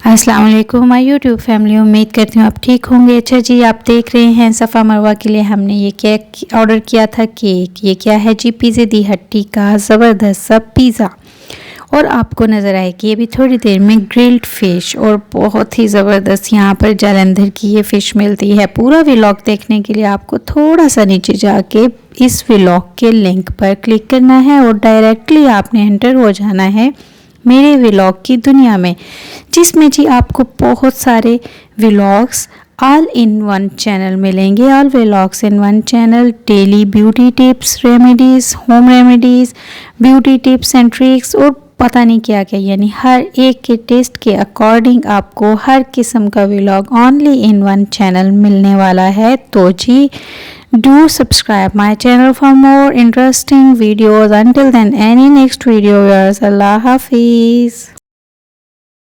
अस्सलाम वालेकुम my YouTube family, उम्मीद करती हूँ आप ठीक होंगे। अच्छा जी, आप देख रहे हैं सफ़ा मरवा के लिए हमने ये केक ऑर्डर किया था। केक ये क्या है जी, पिज़्ज़े दी हट्टी का ज़बरदस्त सा पिज़्ज़ा। और आपको नज़र आएगी अभी थोड़ी देर में ग्रिल्ड फ़िश, और बहुत ही ज़बरदस्त यहाँ पर जालंधर की ये फ़िश मिलती है। पूरा व्लॉग देखने के लिए आपको थोड़ा सा नीचे जाके इस व्लॉग के लिंक पर क्लिक करना है और डायरेक्टली आपने एंटर हो जाना है मेरे व्लॉग की दुनिया में, जिसमें जी आपको बहुत सारे vlogs all in one channel मिलेंगे। All vlogs in one channel, daily beauty tips, remedies, home remedies, beauty tips and tricks और पता नहीं क्या क्या, यानी हर एक के टेस्ट के अकॉर्डिंग आपको हर किस्म का vlog only in one channel मिलने वाला है। तो जी do subscribe my channel for more interesting videos. Until then, any next video, viewers, Allah Hafiz.